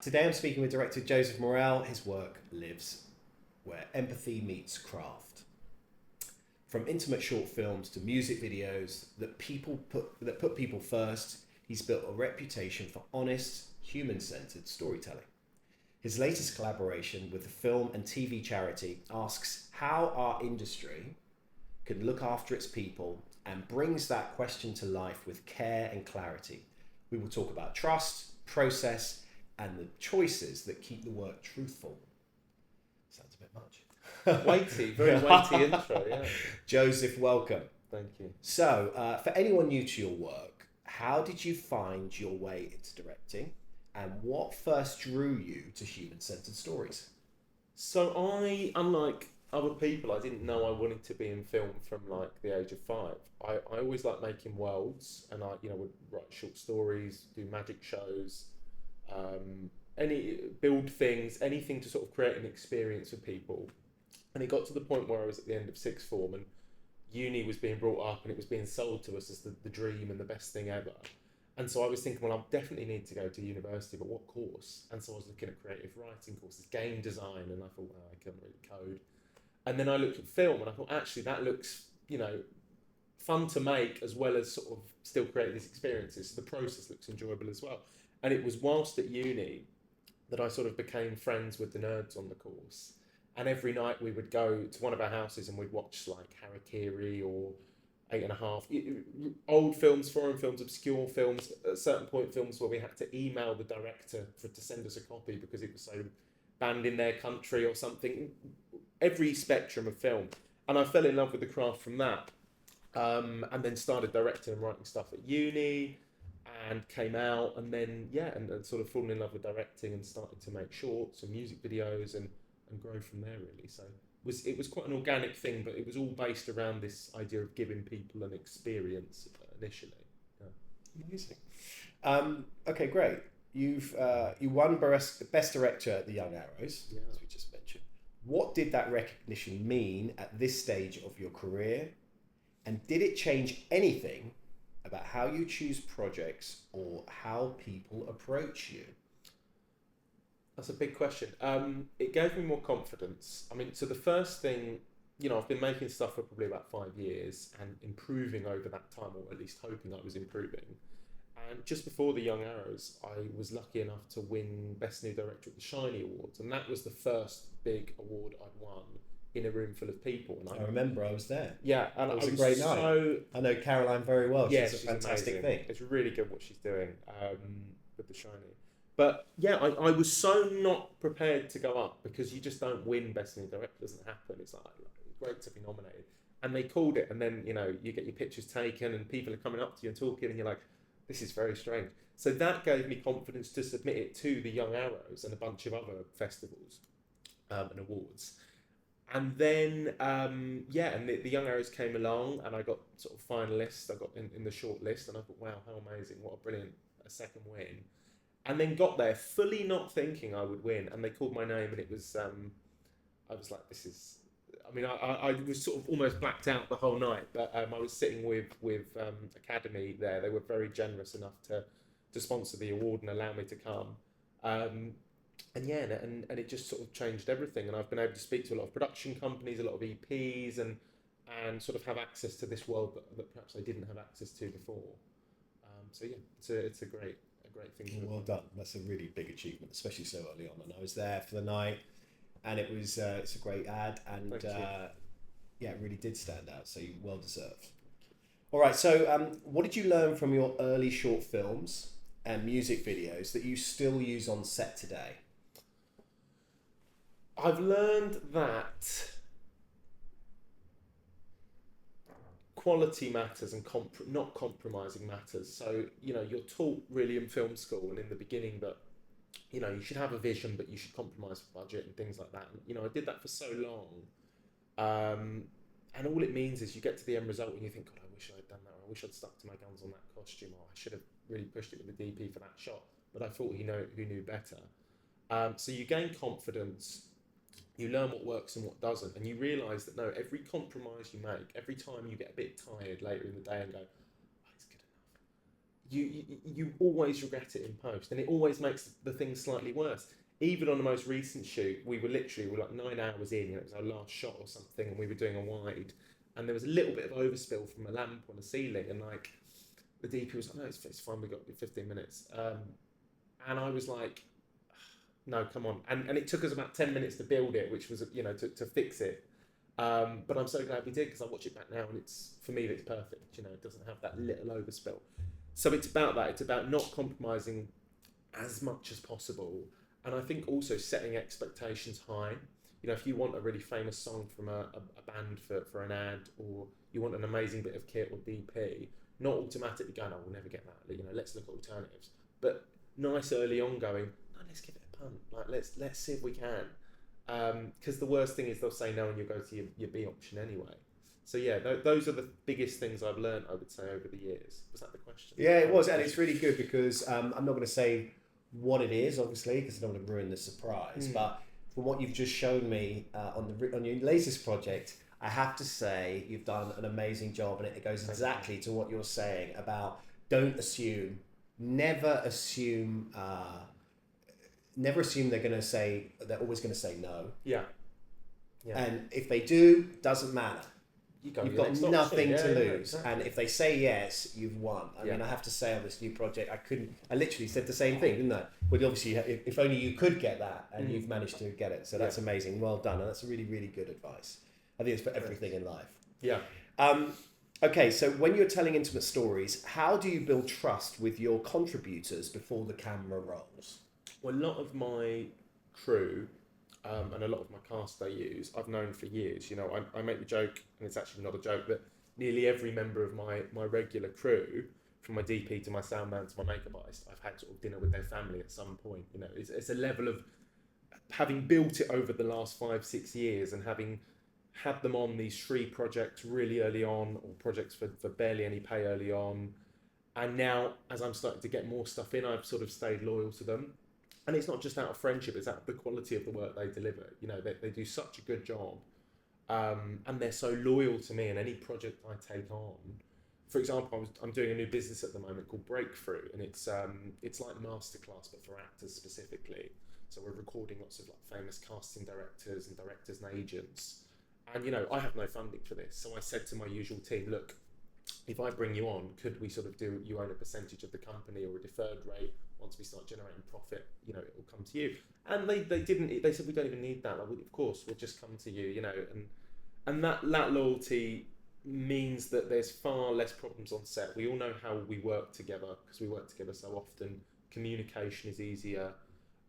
Today I'm speaking with director Joseph Morel. His work lives where empathy meets craft. From intimate short films to music videos that put people first, he's built a reputation for honest, human-centered storytelling. His latest collaboration with the film and TV charity asks how our industry can look after its people and brings that question to life with care and clarity. We will talk about trust, process, and the choices that keep the work truthful. Sounds a bit much. Weighty, very weighty intro, yeah. Joseph, welcome. Thank you. So, for anyone new to your work, how did you find your way into directing, and what first drew you to human-centered stories? So unlike other people, I didn't know I wanted to be in film from like the age of 5. I always liked making worlds, and I would write short stories, do magic shows, build things, anything to sort of create an experience for people. And it got to the point where I was at the end of sixth form and uni was being brought up and it was being sold to us as the dream and the best thing ever. And so I was thinking, well, I definitely need to go to university, but what course? And so I was looking at creative writing courses, game design, and I thought, well, I couldn't really code. And then I looked at film and I thought, actually, that looks, fun to make as well as sort of still create these experiences. So the process looks enjoyable as well. And it was whilst at uni that I sort of became friends with the nerds on the course. And every night we would go to one of our houses and we'd watch like Harakiri or 8.5, old films, foreign films, obscure films, at a certain point films where we had to email the director to send us a copy because it was so banned in their country or something. Every spectrum of film. And I fell in love with the craft from that. And then started directing and writing stuff at uni and came out and then, and sort of fallen in love with directing and started to make shorts and music videos and grow from there really. So it was quite an organic thing, but it was all based around this idea of giving people an experience initially. Yeah. Amazing. Okay, great. You won Best Director at the Young Arrows, as we just mentioned. What did that recognition mean at this stage of your career? And did it change anything about how you choose projects or how people approach you? That's a big question. It gave me more confidence. I mean, so the first thing, I've been making stuff for probably about 5 years and improving over that time, or at least hoping I was improving. And just before the Young Arrows, I was lucky enough to win Best New Director at the Shiny Awards. And that was the first big award I'd won in a room full of people. And I remember I was there. Yeah, and it was a great night. I know Caroline very well. She's a fantastic amazing. thing. It's really good what she's doing with the Shiny. But yeah, I was so not prepared to go up because you just don't win Best New Director. It doesn't happen. It's like great to be nominated. And they called it, and then you get your pictures taken, and people are coming up to you and talking, and you're like, this is very strange. So that gave me confidence to submit it to the Young Arrows and a bunch of other festivals and awards. And then, and the Young Arrows came along and I got sort of finalists. I got in the short list and I thought, wow, how amazing. What a brilliant second win. And then got there fully not thinking I would win. And they called my name and it was, I was like, this is, I was sort of almost blacked out the whole night. But I was sitting with Academy there. They were very generous enough to sponsor the award and allow me to come. And it just sort of changed everything. And I've been able to speak to a lot of production companies, a lot of EPs, and sort of have access to this world that perhaps I didn't have access to before. It's a great thing. Well done. That's a really big achievement, especially so early on. And I was there for the night, and it was it's a great ad, and it really did stand out. So you well deserved. All right. So what did you learn from your early short films and music videos that you still use on set today? I've learned that quality matters and not compromising matters. So, you're taught really in film school and in the beginning that, you should have a vision, but you should compromise for budget and things like that. And, I did that for so long. And all it means is you get to the end result and you think, God, I wish I'd done that. Or I wish I'd stuck to my guns on that costume. Or I should have really pushed it with the DP for that shot. But I thought he knew better. So you gain confidence. You learn what works and what doesn't, and you realise that no, every compromise you make, every time you get a bit tired later in the day and go, oh, it's good enough, you always regret it in post, and it always makes the thing slightly worse. Even on the most recent shoot, we were like 9 hours in, it was our last shot or something, and we were doing a wide, and there was a little bit of overspill from a lamp on the ceiling, and like the DP was like, no, it's fine, we got 15 minutes. And I was like, no, come on. And it took us about 10 minutes to build it, which was, to fix it. But I'm so glad we did, because I watch it back now, and for me, it's perfect. It doesn't have that little overspill. So it's about that. It's about not compromising as much as possible. And I think also setting expectations high. If you want a really famous song from a band for an ad, or you want an amazing bit of kit or DP, not automatically going, oh, we'll never get that. Let's look at alternatives. But nice early on going, no, let's give it a punt. Like, let's see if we can. Because the worst thing is they'll say no and you'll go to your B option anyway. So yeah, those are the biggest things I've learned, I would say, over the years. Was that the question? Yeah, it was. And it's really good because I'm not going to say what it is, obviously, because I don't want to ruin the surprise. But from what you've just shown me on your latest project, I have to say you've done an amazing job, and it goes exactly to what you're saying about don't assume, never assume they're always going to say no. Yeah. And if they do, doesn't matter. You've got nothing to lose. Yeah, exactly. And if they say yes, you've won. I mean, I have to say on this new project, I literally said the same thing, didn't I? Well, obviously, if only you could get that, and you've managed to get it. So that's amazing. Well done. And that's really, really good advice. I think it's for everything in life. Yeah. Okay, so when you're telling intimate stories, how do you build trust with your contributors before the camera rolls? Well, a lot of my crew and a lot of my cast I use, I've known for years. I make the joke, and it's actually not a joke, that nearly every member of my regular crew, from my DP to my sound man to my makeup artist, I've had sort of dinner with their family at some point. It's a level of having built it over the last 5-6 years, and having had them on these 3 projects really early on, or projects for barely any pay early on. And now, as I'm starting to get more stuff in, I've sort of stayed loyal to them. And it's not just out of friendship, it's out of the quality of the work they deliver. They do such a good job. And they're so loyal to me in any project I take on. For example, I'm doing a new business at the moment called Breakthrough, and it's like masterclass, but for actors specifically. So we're recording lots of like famous casting directors and directors and agents. And I have no funding for this, so I said to my usual team, look, if I bring you on, could we sort of do, you own a percentage of the company or a deferred rate? Once we start generating profit, it will come to you. And they didn't. They said, we don't even need that. Like, of course, we'll just come to you. And that loyalty means that there's far less problems on set. We all know how we work together, because we work together so often. Communication is easier,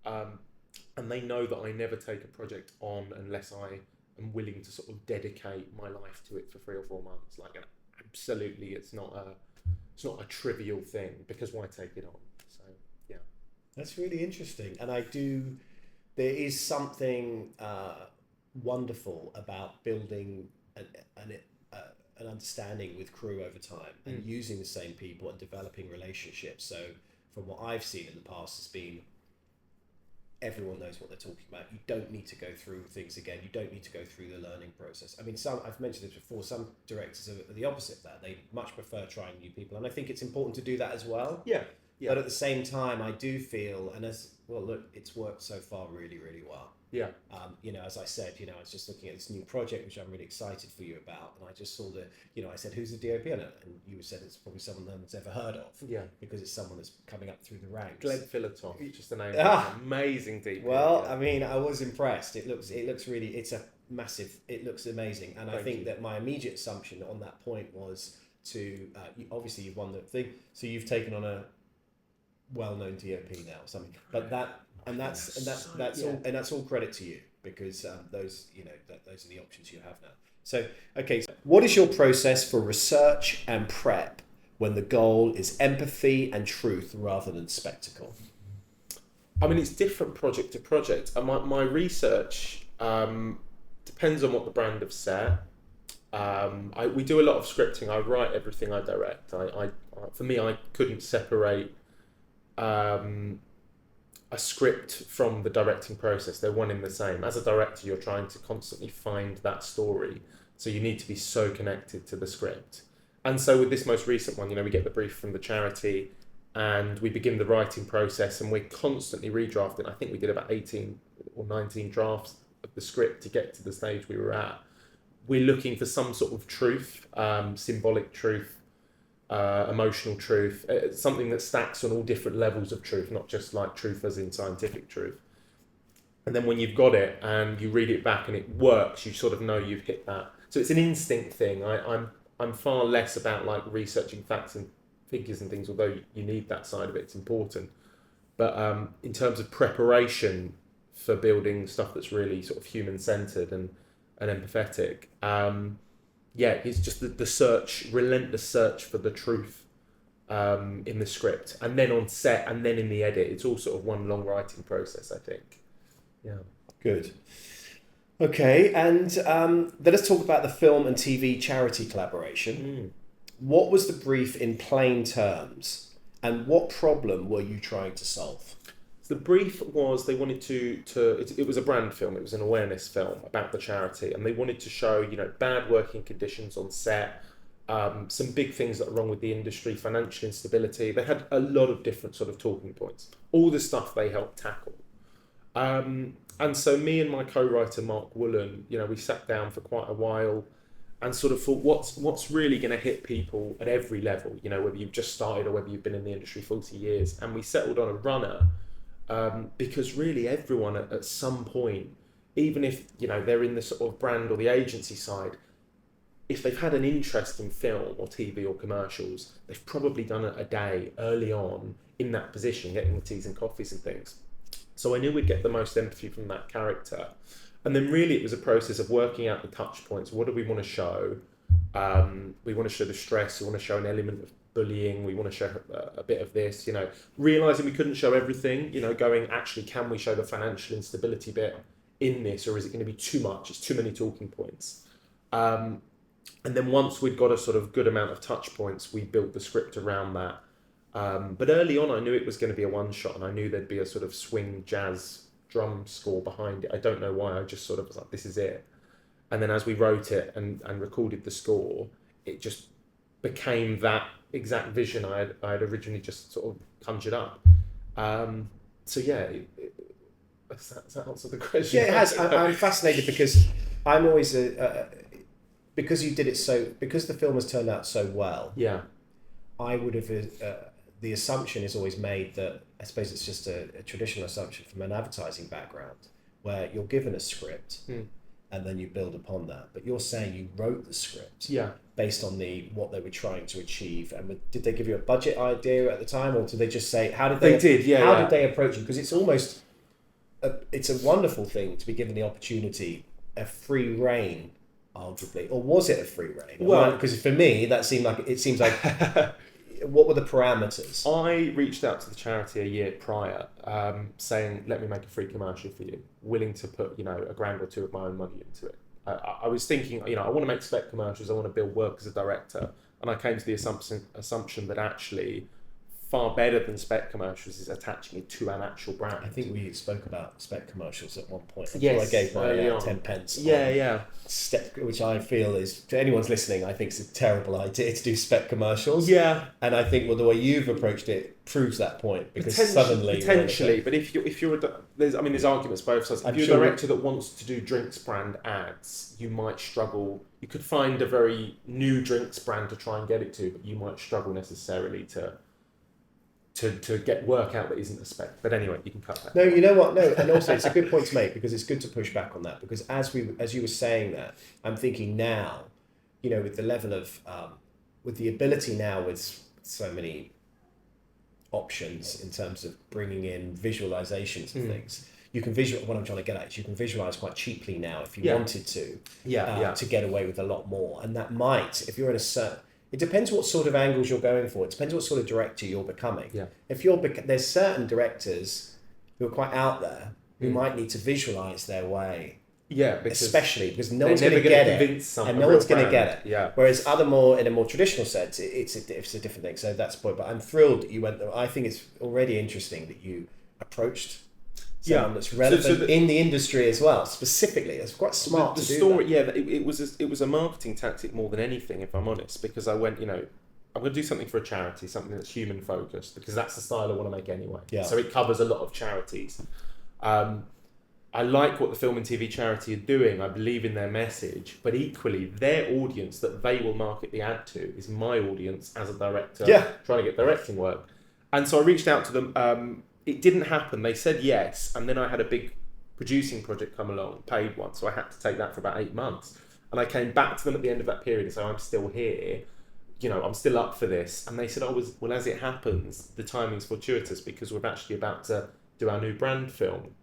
and they know that I never take a project on unless I am willing to sort of dedicate my life to it for 3 or 4 months. Like, absolutely, it's not a trivial thing, because why take it on? That's really interesting, and there is something wonderful about building an understanding with crew over time, and using the same people and developing relationships. So from what I've seen in the past, has been everyone knows what they're talking about. You don't need to go through things again. You don't need to go through the learning process. I mean, I've mentioned this before, some directors are the opposite of that. They much prefer trying new people, and I think it's important to do that as well. Yeah. But at the same time, I do feel, and look, it's worked so far really, really well. Yeah. As I said, I was just looking at this new project, which I'm really excited for you about, and I just saw I said, who's the DOP on it? And you said it's probably someone no one's ever heard of. Yeah. Because it's someone that's coming up through the ranks. Glenn Philatoff, just the name. Amazing DP. Well, I mean, I was impressed. It looks really, it's a massive, it looks amazing. And I think that my immediate assumption on that point was to, obviously you've won the thing, so you've taken on a well-known DOP now or something, but that's all credit to you, because those are the options you have now. So okay, so what is your process for research and prep when the goal is empathy and truth rather than spectacle? I mean, it's different project to project, and my research depends on what the brand have set. We do a lot of scripting. I write everything I direct. For me, I couldn't separate a script from the directing process. They're one in the same. As a director, you're trying to constantly find that story, so you need to be so connected to the script. And so with this most recent one, we get the brief from the charity, and we begin the writing process, and we're constantly redrafting. I think we did about 18 or 19 drafts of the script to get to the stage we were at. We're looking for some sort of truth, symbolic truth, emotional truth, something that stacks on all different levels of truth, not just like truth as in scientific truth. And then when you've got it and you read it back and it works, you sort of know you've hit that. So it's an instinct thing. I'm far less about like researching facts and figures and things, although you need that side of it, it's important. But in terms of preparation for building stuff that's really sort of human-centered and empathetic, it's just the search, relentless search for the truth in the script, and then on set, and then in the edit. It's all sort of one long writing process, I think. Yeah. Good. Okay, and let us talk about the film and TV charity collaboration. What was the brief in plain terms, and what problem were you trying to solve? The brief was they wanted it was a brand film, it was an awareness film about the charity, and they wanted to show, bad working conditions on set, some big things that are wrong with the industry, financial instability. They had a lot of different sort of talking points, all the stuff they helped tackle. And so me and my co-writer Mark Woolen, we sat down for quite a while and sort of thought, what's really going to hit people at every level, whether you've just started or whether you've been in the industry 40 years. And we settled on a runner, because really everyone at some point, even if they're in the sort of brand or the agency side, if they've had an interest in film or TV or commercials, they've probably done it a day early on in that position, getting the teas and coffees and things. So I knew we'd get the most empathy from that character. And then really it was a process of working out the touch points. What do we want to show? We want to show the stress. We want to show an element of bullying. We want to show a bit of this, realising we couldn't show everything, going, actually, can we show the financial instability bit in this, or is it going to be too much? It's too many talking points. And then once we'd got a sort of good amount of touch points, we built the script around that. But early on, I knew it was going to be a one-shot, and I knew there'd be a sort of swing jazz drum score behind it. I don't know why, I just sort of was like, this is it. And then as we wrote it and recorded the score, it just became that exact vision I had originally just sort of conjured up. Does that answer the question? Yeah, it has. I'm fascinated because I'm always because you did it because the film has turned out so well. Yeah, I would have. The assumption is always made that, I suppose it's just a traditional assumption from an advertising background, where you're given a script and then you build upon that. But you're saying you wrote the script based on what they were trying to achieve. And did they give you a budget idea at the time, or did they just say, how did they approach you? Because it's almost, it's a wonderful thing to be given the opportunity, a free rein, arguably. Or was it a free rein? Well, because for me, it seems like... What were the parameters? I reached out to the charity a year prior, saying, let me make a free commercial for you, willing to put, $1,000 or $2,000 of my own money into it. I was thinking, I want to make spec commercials, I want to build work as a director. And I came to the assumption that actually far better than spec commercials is attaching it to an actual brand. I think we spoke about spec commercials at one point. Yes, I gave my 10 pence. Step, which I feel is, to anyone's listening, I think it's a terrible idea to do spec commercials. Yeah. And I think the way you've approached it proves that point, because potentially, but if you're there's arguments both sides. If you're a director that wants to do drinks brand ads, you might struggle. You could find a very new drinks brand to try and get it to, but you might struggle necessarily to get work out that isn't a spec. But anyway, you can cut that. No, you know what? No, and also it's a good point to make, because it's good to push back on that, because as you were saying that, I'm thinking now, with the level of with the ability now, with so many options in terms of bringing in visualizations of things, you can visualize. What I'm trying to get at is you can visualize quite cheaply now if you wanted to get away with a lot more. And that might, if you're in a certain... It depends what sort of angles you're going for. It depends what sort of director you're becoming. Yeah. If there's certain directors who are quite out there who might need to visualize their way. Yeah, especially because no one's going to get it, and no one's going to get it. Yeah. Whereas in a more traditional sense, it's a different thing. So that's the point. But I'm thrilled that you went there. I think it's already interesting that you approached someone that's relevant in the industry as well. Specifically, it's quite smart to do that. Yeah, it was a marketing tactic more than anything, if I'm honest, because I went, I'm going to do something for a charity, something that's human focused, because that's the style I want to make anyway. Yeah. So it covers a lot of charities. I like what the film and TV charity are doing. I believe in their message, but equally their audience that they will market the ad to is my audience as a director trying to get directing work. And so I reached out to them. It didn't happen. They said yes, and then I had a big producing project come along, paid one, so I had to take that for about 8 months. And I came back to them at the end of that period and said, I'm still here. I'm still up for this. And they said, well, as it happens, the timing's fortuitous because we're actually about to do our new brand film.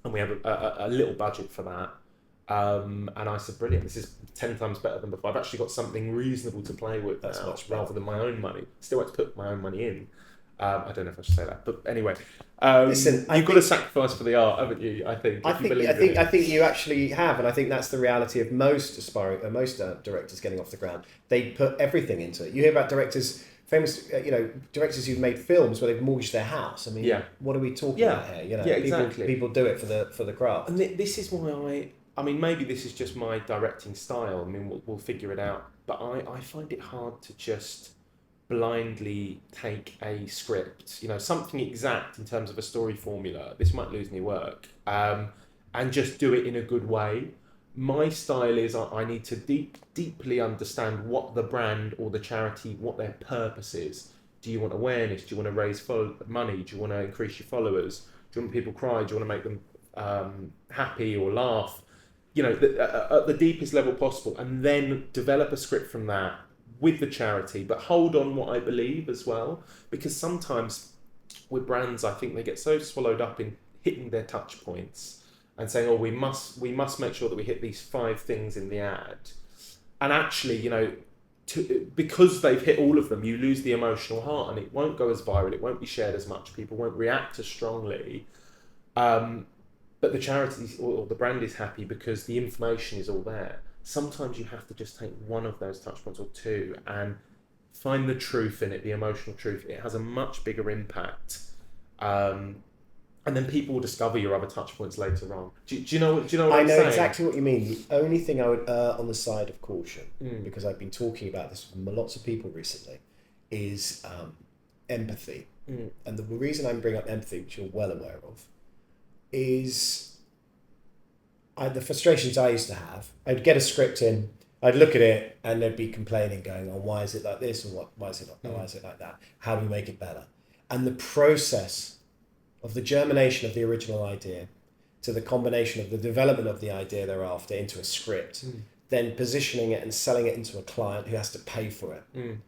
And we have a little budget for that. And I said, brilliant, this is 10 times better than before. I've actually got something reasonable to play with That's now, much better. rather than my own money. Still have to put my own money in. I don't know if I should say that, but anyway, Listen, you've got to sacrifice for the art, haven't you? I think you actually have, and I think that's the reality of most directors getting off the ground. They put everything into it. You hear about directors, directors who've made films where they've mortgaged their house. I mean, what are we talking about here? Exactly. People do it for the craft. And this is why I mean, maybe this is just my directing style. I mean, we'll figure it out. But I find it hard to just blindly take a script, something exact in terms of a story formula. This might lose me work, and just do it in a good way. My style is I need to deeply understand what the brand or the charity, what their purpose is. Do you want awareness? Do you want to raise money? Do you want to increase your followers? Do you want people cry? Do you want to make them happy or laugh? At the deepest level possible, and then develop a script from that with the charity, but hold on what I believe as well, because sometimes with brands, I think they get so swallowed up in hitting their touch points and saying, oh, we must make sure that we hit these 5 things in the ad, and actually, because they've hit all of them, you lose the emotional heart, and it won't go as viral, it won't be shared as much, people won't react as strongly, but the charity or the brand is happy because the information is all there. Sometimes you have to just take one of those touch points or 2 and find the truth in it, the emotional truth. It has a much bigger impact. And then people will discover your other touch points later on. Do you know what I'm saying? Exactly what you mean. The only thing I would err on the side of caution, because I've been talking about this with lots of people recently, is empathy. And the reason I'm bringing up empathy, which you're well aware of, is the frustrations I used to have. I'd get a script in, I'd look at it, and they'd be complaining, going, "Oh, why is it like this? Or why is it not? Why is it like that? How do we make it better?" And the process of the germination of the original idea to the combination of the development of the idea thereafter into a script, then positioning it and selling it into a client who has to pay for it,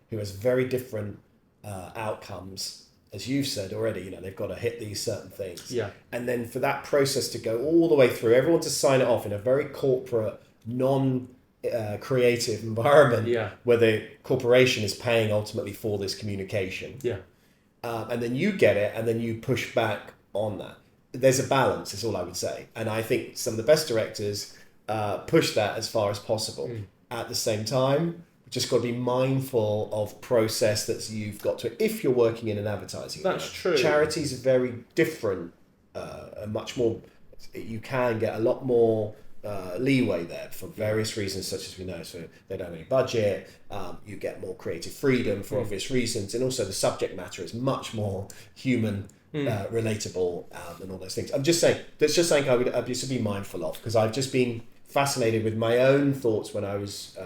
who has very different outcomes. As you've said already, they've got to hit these certain things. Yeah. And then for that process to go all the way through, everyone to sign it off in a very corporate, non-creative environment where the corporation is paying ultimately for this communication. Yeah. And then you get it, and then you push back on that. There's a balance, is all I would say. And I think some of the best directors push that as far as possible. At the same time, just got to be mindful of process that you've got to, if you're working in an advertising. That's true. Charities are very different, much more, you can get a lot more leeway there for various reasons, such as we know, so they don't have any budget, you get more creative freedom for obvious reasons, and also the subject matter is much more human, relatable, and all those things. I'm just saying, that's just something I would just be mindful of, because I've just been fascinated with my own thoughts when I was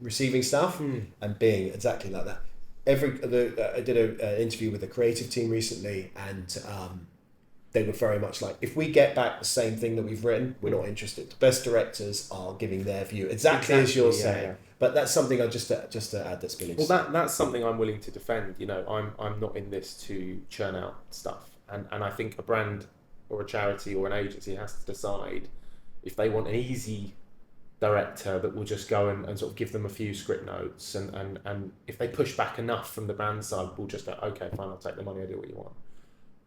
receiving stuff and being exactly like that. I did an interview with a creative team recently, and they were very much like, if we get back the same thing that we've written, we're not interested. The best directors are giving their view exactly as you're saying. Yeah. But that's something I just to add that's been interesting. Well, that's something I'm willing to defend. I'm not in this to churn out stuff, and I think a brand or a charity or an agency has to decide if they want an easy director that will just go and sort of give them a few script notes, and if they push back enough from the brand side, we'll just go, okay, fine, I'll take the money, I'll do what you want.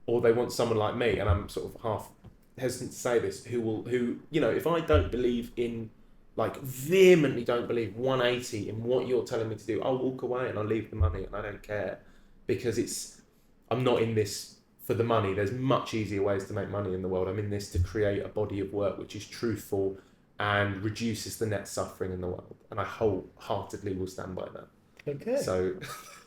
Or they want someone like me, and I'm sort of half hesitant to say this, who if I don't believe in, like, vehemently don't believe 180 in what you're telling me to do, I'll walk away and I'll leave the money, and I don't care, because I'm not in this for the money. There's much easier ways to make money in the world. I'm in this to create a body of work which is truthful and reduces the net suffering in the world, and I wholeheartedly will stand by that. Okay. So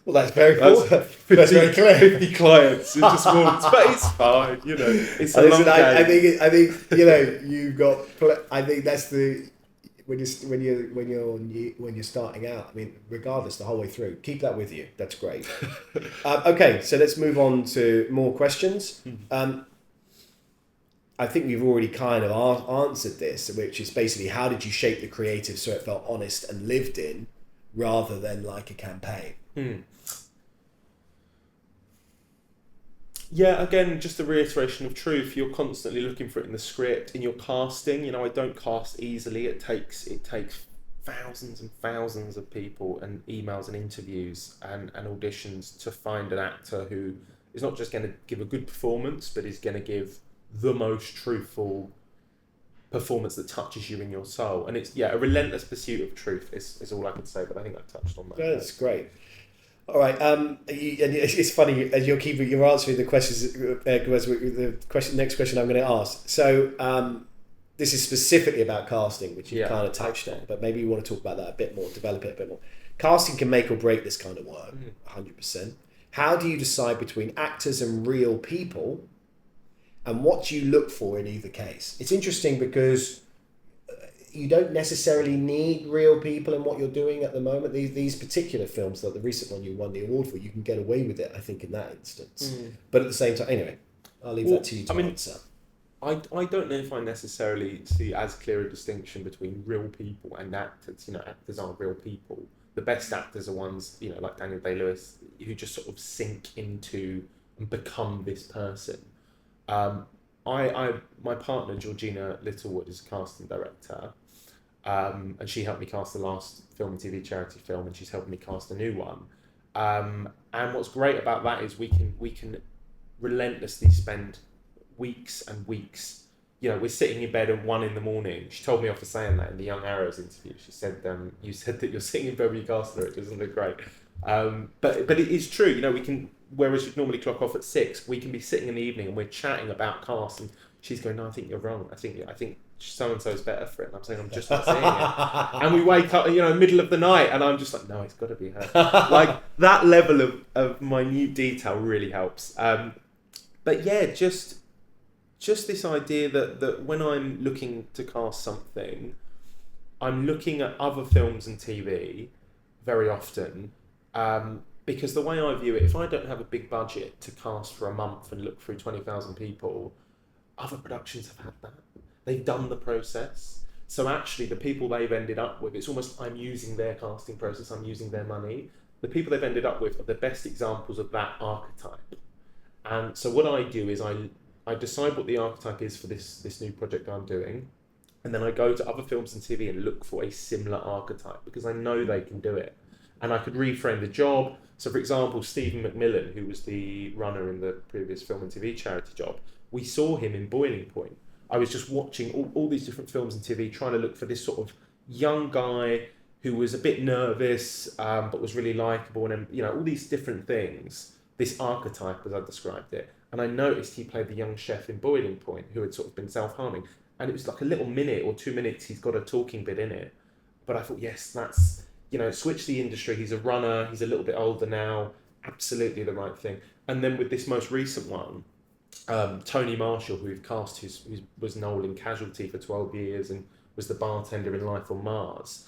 Well, that's very That's cool. That's very clear. 50 clients who just walked, but it's fine, you know. It's a long Listen, I game. think you know you've got. I think that's the when you're starting out. I mean, regardless, the whole way through, keep that with you. That's great. Okay, so let's move on to more questions. I think we've already kind of answered this, which is basically how did you shape the creative so it felt honest and lived in, rather than like a campaign. Yeah, again, just a reiteration of truth. You're constantly looking for it in the script, in your casting. You know, I don't cast easily. It takes thousands and thousands of people and emails and interviews and auditions to find an actor who is not just going to give a good performance, but is going to give the most truthful performance that touches you in your soul. And it's, a relentless pursuit of truth is all I could say, but I think I touched on that. That's great. All right. And it's funny as you're answering the questions. Next question I'm going to ask. So this is specifically about casting, which you kind of touched on, but maybe you want to talk about that a bit more, develop it a bit more. Casting can make or break this kind of work, 100%. How do you decide between actors and real people, and what do you look for in either case? It's interesting because you don't necessarily need real people in what you're doing at the moment. These particular films, like the recent one you won the award for, you can get away with it, I think, in that instance. But at the same time, anyway, I'll leave that to you to answer. I don't know if I necessarily see as clear a distinction between real people and actors. You know, actors aren't real people. The best actors are ones, you know, like Daniel Day-Lewis, who just sort of sink into and become this person. My partner, Georgina Littlewood, is a casting director. And she helped me cast the last film and TV charity film, and she's helping me cast a new one. And what's great about that is we can relentlessly spend weeks and weeks. You know, we're sitting in bed at 1 a.m. She told me off for saying that in the Young Arrows interview. She said, "You said that you're sitting in bed when you cast it. Doesn't look great." But it is true. You know, we can. Whereas you'd normally clock off at 6, we can be sitting in the evening and we're chatting about cast, and she's going, "No, I think you're wrong. I think so and so is better for it." And I'm saying, "I'm just not seeing it." And we wake up, you know, middle of the night, and I'm just like, "No, it's got to be her." Like that level of minute detail really helps. But yeah, just this idea that when I'm looking to cast something, I'm looking at other films and TV very often. Because the way I view it, if I don't have a big budget to cast for a month and look through 20,000 people, other productions have had that. They've done the process. So actually the people they've ended up with, it's almost I'm using their casting process, I'm using their money. The people they've ended up with are the best examples of that archetype. And so what I do is I decide what the archetype is for this new project I'm doing. And then I go to other films and TV and look for a similar archetype because I know they can do it. And I could reframe the job. So, for example, Stephen McMillan, who was the runner in the previous film and TV charity job, we saw him in Boiling Point. I was just watching all these different films and TV, trying to look for this sort of young guy who was a bit nervous, but was really likeable, and you know, all these different things. This archetype, as I described it, and I noticed he played the young chef in Boiling Point, who had sort of been self-harming, and it was like a little minute or 2 minutes. He's got a talking bit in it, but I thought, yes, that's. You know, switch the industry. He's a runner. He's a little bit older now. Absolutely the right thing. And then with this most recent one, Tony Marshall, who we've cast, who was Noel in Casualty for 12 years and was the bartender in Life on Mars.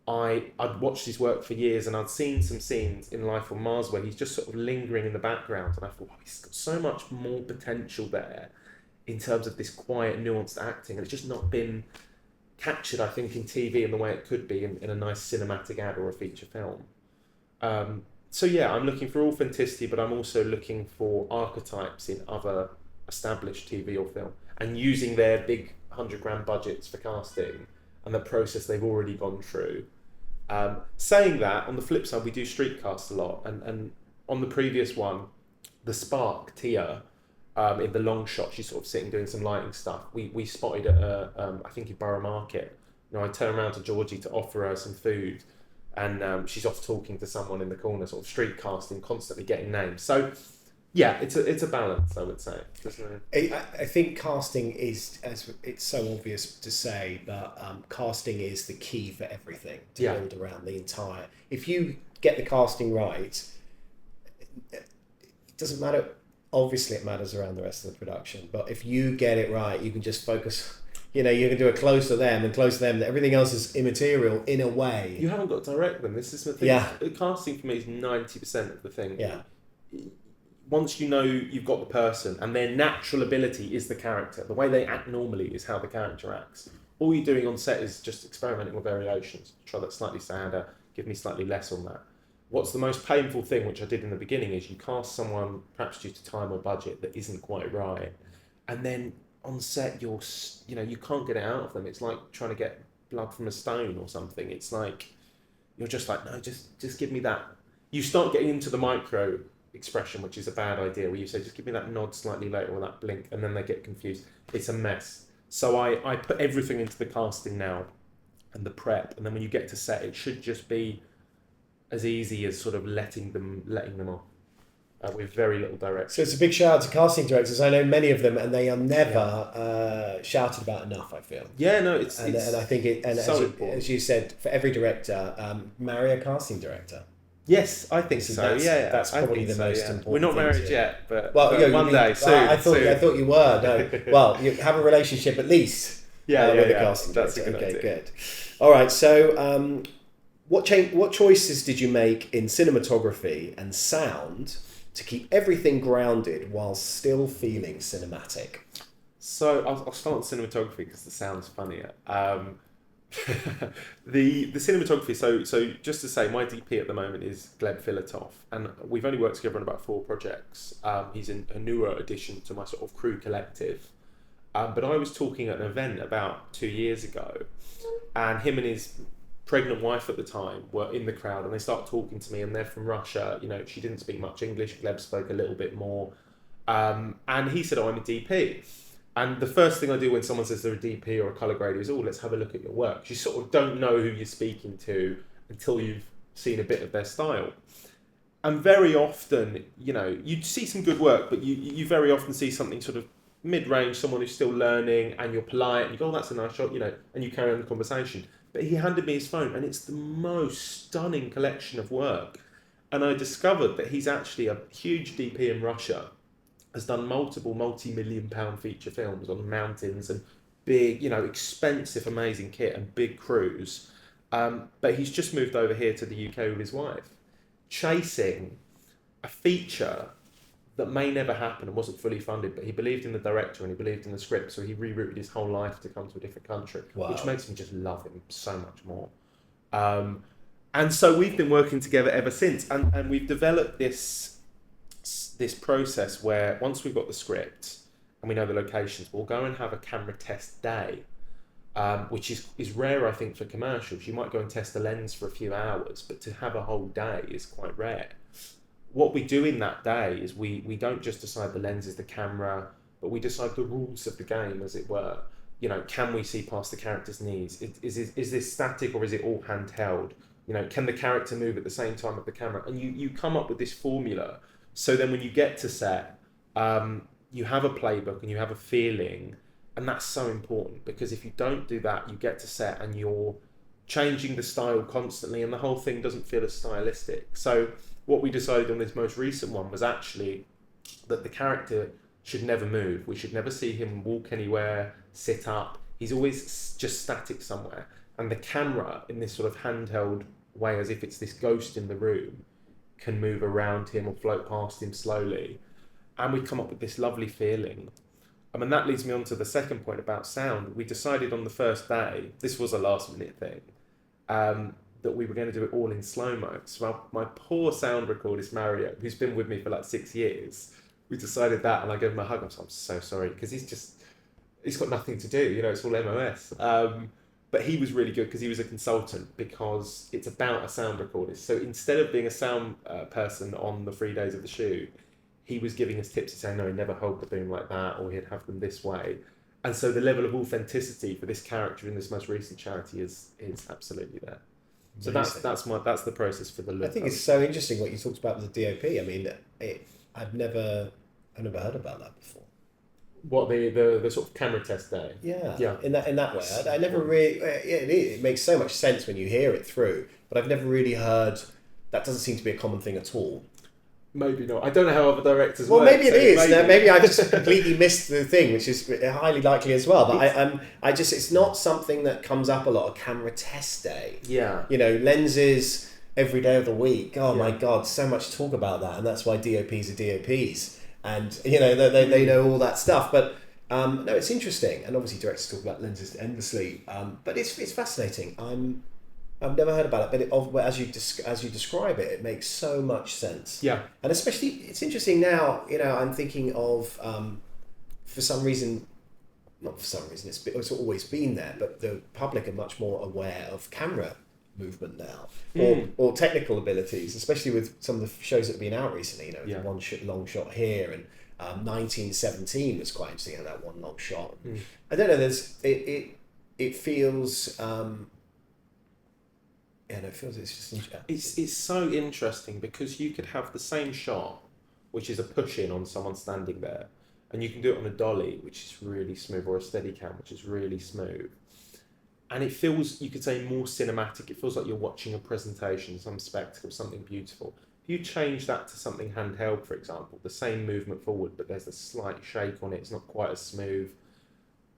I'd watched his work for years, and I'd seen some scenes in Life on Mars where he's just sort of lingering in the background, and I thought, wow, he's got so much more potential there in terms of this quiet, nuanced acting, and it's just not been captured, I think, in TV in the way it could be in a nice cinematic ad or a feature film. So yeah, I'm looking for authenticity, but I'm also looking for archetypes in other established TV or film, and using their big 100 grand budgets for casting and the process they've already gone through. Saying that, on the flip side, we do street cast a lot, and on the previous one, the Spark, Tia, in the long shot, she's sort of sitting doing some lighting stuff. We spotted at I think in Borough Market. You know, I turn around to Georgie to offer her some food, and she's off talking to someone in the corner, sort of street casting, constantly getting names. So yeah, it's a balance, I would say. I think casting is, as it's so obvious to say, but casting is the key for everything to build around the entire. If you get the casting right, it doesn't matter. Obviously, it matters around the rest of the production. But if you get it right, you can just focus. You know, you can do a close to them and close to them. Everything else is immaterial in a way. You haven't got to direct them. This is the thing. Yeah. Casting for me is 90% of the thing. Yeah. Once you know you've got the person and their natural ability is the character, the way they act normally is how the character acts. All you're doing on set is just experimenting with variations. Try that slightly sadder, give me slightly less on that. What's the most painful thing, which I did in the beginning, is you cast someone, perhaps due to time or budget, that isn't quite right. And then on set, you can't get it out of them. It's like trying to get blood from a stone or something. It's like, you're just like, no, just give me that. You start getting into the micro expression, which is a bad idea, where you say, just give me that nod slightly later or that blink, and then they get confused. It's a mess. So I put everything into the casting now and the prep, and then when you get to set, it should just be as easy as sort of letting them off. With very little direction. So it's a big shout out to casting directors. I know many of them, and they are never shouted about enough, I feel. Yeah, no, it's and I think it, and so as you said, for every director, marry a casting director. Yes, I think so. That's probably the most important. We're not thing married yet, but one day soon. I thought you were. No, well, you have a relationship at least. With a casting director. Okay, good. All right, so what choices did you make in cinematography and sound to keep everything grounded while still feeling cinematic? So I'll start with cinematography because the sound's funnier. The cinematography. So just to say, my DP at the moment is Gleb Filatov, and we've only worked together on about 4 projects. He's a newer addition to my sort of crew collective. But I was talking at an event about 2 years ago, and him and his pregnant wife at the time were in the crowd, and they start talking to me, and they're from Russia. You know, she didn't speak much English. Gleb spoke a little bit more, and he said, "Oh, I'm a DP." And the first thing I do when someone says they're a DP or a colour grader is, "Oh, let's have a look at your work." You sort of don't know who you're speaking to until you've seen a bit of their style. And very often, you know, you see some good work, but you very often see something sort of mid-range, someone who's still learning, and you're polite, and you go, "Oh, that's a nice shot," you know, and you carry on the conversation. But he handed me his phone, and it's the most stunning collection of work. And I discovered that he's actually a huge DP in Russia, has done multiple multi-million-pound feature films on mountains and big, you know, expensive, amazing kit and big crews. But he's just moved over here to the UK with his wife, chasing a feature that may never happen and wasn't fully funded, but he believed in the director and he believed in the script, so he rerouted his whole life to come to a different country, which makes me just love him so much more. And so we've been working together ever since, and we've developed this process where once we've got the script and we know the locations, we'll go and have a camera test day, which is rare, I think, for commercials. You might go and test a lens for a few hours, but to have a whole day is quite rare. What we do in that day is we don't just decide the lens is the camera, but we decide the rules of the game, as it were. You know, can we see past the character's knees? Is this static or is it all handheld? You know, can the character move at the same time of the camera? And you come up with this formula. So then when you get to set, you have a playbook and you have a feeling, and that's so important, because if you don't do that, you get to set and you're changing the style constantly and the whole thing doesn't feel as stylistic. So what we decided on this most recent one was actually that the character should never move. We should never see him walk anywhere, sit up. He's always just static somewhere. And the camera, in this sort of handheld way, as if it's this ghost in the room, can move around him or float past him slowly. And we come up with this lovely feeling. I mean, that leads me on to the second point about sound. We decided on the first day, this was a last minute thing, that we were going to do it all in slow-mo. So my poor sound recordist, Mario, who's been with me for like 6 years, we decided that, and I gave him a hug. I'm so sorry, because he's got nothing to do, you know, it's all MOS. But he was really good because he was a consultant, because it's about a sound recordist. So instead of being a sound person on the 3 days of the shoot, he was giving us tips and saying, no, never hold the boom like that, or he'd have them this way. And so the level of authenticity for this character in this most recent charity is absolutely there. So that's the process for the look. I think it's so interesting what you talked about with the DOP. I mean, I've never heard about that before. What, the sort of camera test day? Yeah. In that way, I never really. It makes so much sense when you hear it through, but I've never really heard. That doesn't seem to be a common thing at all. Maybe not. I don't know how other directors Well, work. maybe it so is. Maybe I just completely missed the thing, which is highly likely as well. But it's not something that comes up a lot. A camera test day. Yeah. You know, lenses every day of the week. Oh my Yeah. God, so much talk about that, and that's why DOPs are DOPs, and you know they know all that stuff. But no, it's interesting, and obviously directors talk about lenses endlessly. But it's fascinating. I've never heard about it, but as you describe it, it makes so much sense. Yeah. And especially, it's interesting now. You know, I'm thinking of for some reason, not for some reason, it's always been there, but the public are much more aware of camera movement now, or technical abilities, especially with some of the shows that have been out recently. You know, Yeah. one long shot here, and 1917 was quite interesting. That one long shot. I don't know. It feels. Yeah, no, it feels it's just. It's so interesting because you could have the same shot, which is a push in on someone standing there, and you can do it on a dolly, which is really smooth, or a steady cam, which is really smooth, and it feels, you could say, more cinematic. It feels like you're watching a presentation, some spectacle, something beautiful. If you change that to something handheld, for example, the same movement forward, but there's a slight shake on it, it's not quite as smooth.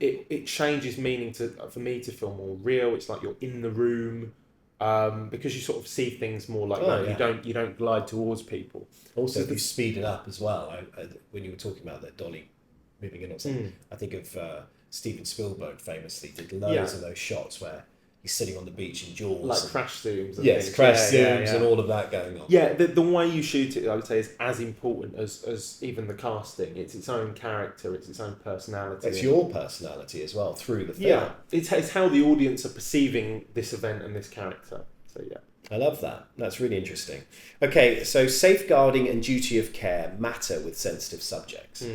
It changes meaning for me to feel more real. It's like you're in the room. Because you sort of see things more like that. Yeah. You don't glide towards people. Also, if you speed it up as well, when you were talking about that dolly moving in or something, I think of Steven Spielberg famously did loads of those shots where he's sitting on the beach in Jaws. Like crash zooms. And yes, things. crash zooms and all of that going on. Yeah, the way you shoot it, I would say, is as important as even the casting. It's its own character, it's its own personality. It's your personality as well through the film. Yeah, it's how the audience are perceiving this event and this character. So yeah. I love that. That's really interesting. Okay, so safeguarding and duty of care matter with sensitive subjects.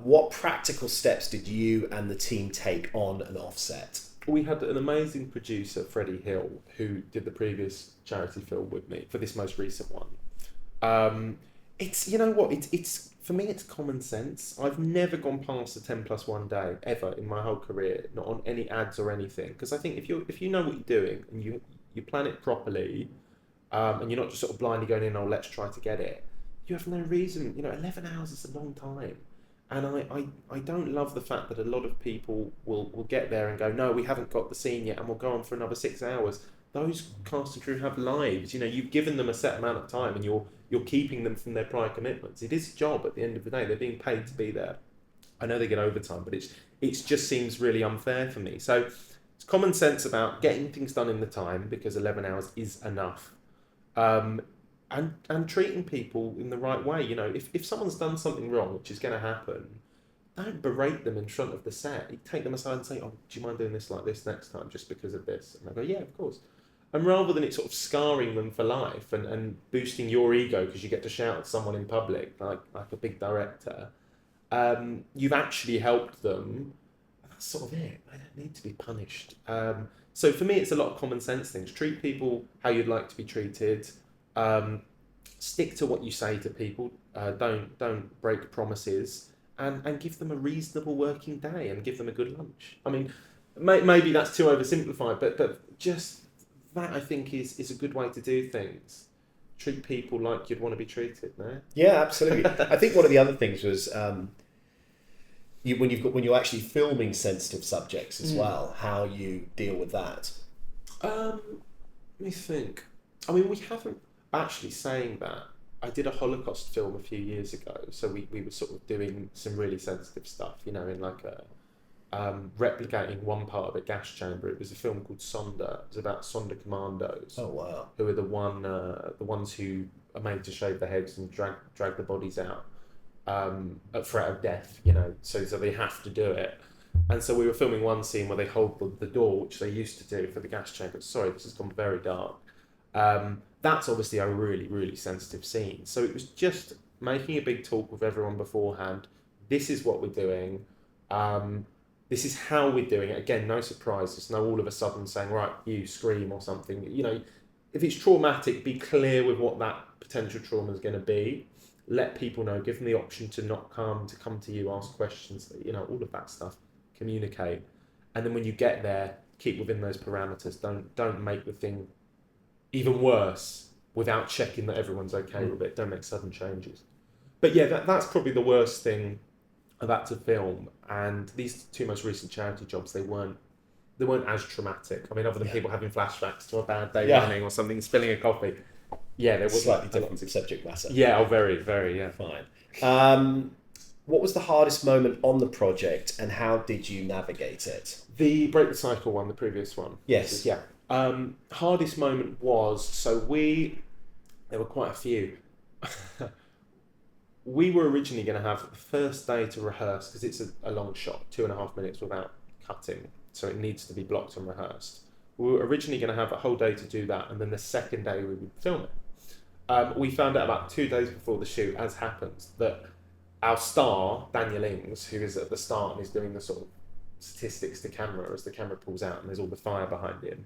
What practical steps did you and the team take on and off set? We had an amazing producer, Freddie Hill, who did the previous charity film with me for this most recent one. It's, you know what, it's for me, it's common sense. I've never gone past a 10+1 day ever in my whole career, not on any ads or anything. Because I think if you know what you're doing and you plan it properly, and you're not just sort of blindly going in, oh, let's try to get it, you have no reason. You know, 11 hours is a long time. And I don't love the fact that a lot of people will get there and go, no, we haven't got the scene yet, and we'll go on for another 6 hours. Those cast and crew have lives. You know, you've given them a set amount of time, and you're keeping them from their prior commitments. It is a job at the end of the day. They're being paid to be there. I know they get overtime, but it just seems really unfair for me. So it's common sense about getting things done in the time, because 11 hours is enough. And treating people in the right way. You know, if someone's done something wrong, which is going to happen, don't berate them in front of the set. You take them aside and say, oh, do you mind doing this like this next time, just because of this? And they go, yeah, of course. And rather than it sort of scarring them for life and boosting your ego because you get to shout at someone in public, like a big director, you've actually helped them. And that's sort of it. They don't need to be punished. So for me, it's a lot of common sense things. Treat people how you'd like to be treated. Stick to what you say to people. Don't break promises, and give them a reasonable working day and give them a good lunch. I mean, maybe that's too oversimplified, but just that, I think, is a good way to do things. Treat people like you'd want to be treated. No? Yeah, absolutely. I think one of the other things was when you're actually filming sensitive subjects as well, how you deal with that. Let me think. I mean, we haven't actually, saying that, I did a Holocaust film a few years ago, so we were sort of doing some really sensitive stuff, you know, in like a replicating one part of a gas chamber. It was a film called Sonder. It was about Sonder commandos. Oh wow! Who are the ones who are made to shave their heads and drag the bodies out at threat of death, you know. So they have to do it. And so we were filming one scene where they hold the door, which they used to do for the gas chamber. Sorry, this has gone very dark. That's obviously a really, really sensitive scene. So it was just making a big talk with everyone beforehand. This is what we're doing. This is how we're doing it. Again, no surprises. No all of a sudden saying, right, you scream or something. You know, if it's traumatic, be clear with what that potential trauma is going to be. Let people know. Give them the option to not come, to come to you, ask questions. You know, all of that stuff. Communicate. And then when you get there, keep within those parameters. Don't make the thing even worse without checking that everyone's okay with it. Don't make sudden changes. But yeah, that's probably the worst thing about to film. And these two most recent charity jobs, they weren't as traumatic. I mean, other than people having flashbacks to a bad day running or something, spilling a coffee. Yeah, there was slightly different subject matter. Yeah, very, very, yeah. Fine. What was the hardest moment on the project, and how did you navigate it? The Break the Cycle one, the previous one. Yes. Yeah. Hardest moment was, there were quite a few. We were originally going to have the first day to rehearse, because it's a long shot, 2.5 minutes without cutting, so it needs to be blocked and rehearsed. We were originally going to have a whole day to do that, and then the second day we would film it. We found out about 2 days before the shoot, as happens, that our star, Daniel Ings, who is at the start and is doing the sort of statistics to camera as the camera pulls out and there's all the fire behind him,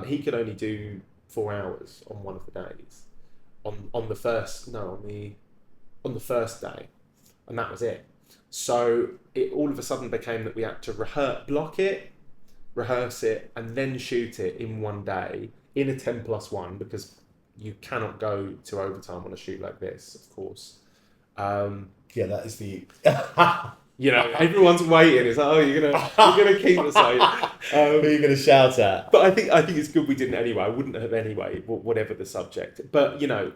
he could only do 4 hours on one of the days. On the first day, and that was it. So it all of a sudden became that we had to block it, rehearse it, and then shoot it in one day in a 10+1, because you cannot go to overtime on a shoot like this, of course. Yeah, that is the. You know, everyone's waiting. It's like, oh, you're gonna keep us out. Who are you gonna shout at? But I think it's good we didn't anyway. I wouldn't have anyway, whatever the subject. But you know,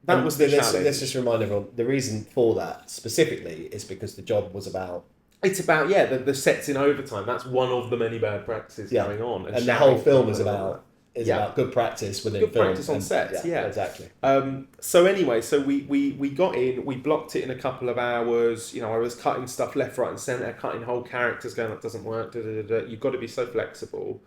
that was the challenge. Let's just remind everyone, the reason for that specifically is because the job was about... It's about, the sets in overtime. That's one of the many bad practices going on. And the whole film is about good practice within film. Good practice on sets, exactly. So anyway, we got in, we blocked it in a couple of hours. You know, I was cutting stuff left, right and centre, cutting whole characters, going, that doesn't work, You've got to be so flexible.